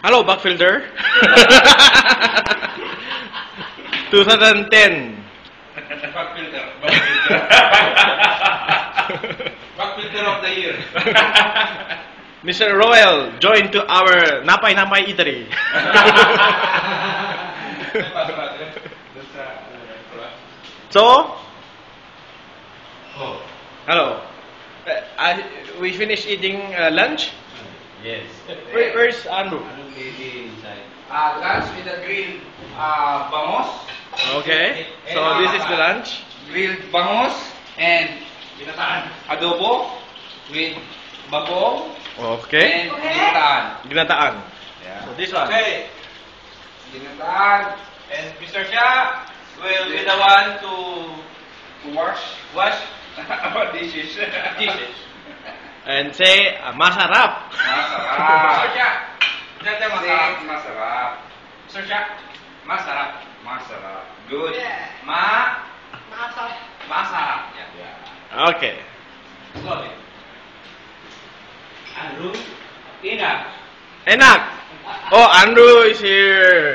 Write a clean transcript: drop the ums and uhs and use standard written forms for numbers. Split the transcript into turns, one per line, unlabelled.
Hello, backfielder. 2010.
Backfielder. Backfielder of the year.
Mr. Royal, join to our Napay Napay Eatery. So, hello. We finished eating lunch.
Yes.
Where's Andrew?
Lunch with the grilled bangos.
Okay. So this is the lunch.
Grilled bangos and adobo with babong
Okay.
and ginataan.
Ginataan.
Yeah.
So this one.
Okay. Ginataan. And Mr. Shah will be the one to wash our dishes.
And say masarap.
Masarap. Mr. Shah. Masarap. Masarap. Mr. Shah. Masarap. Masarap. Good.
Yeah.
Masarap. Yeah.
Okay.
Slowly. Andrew. Ina.
Enak. Oh, Andrew is here.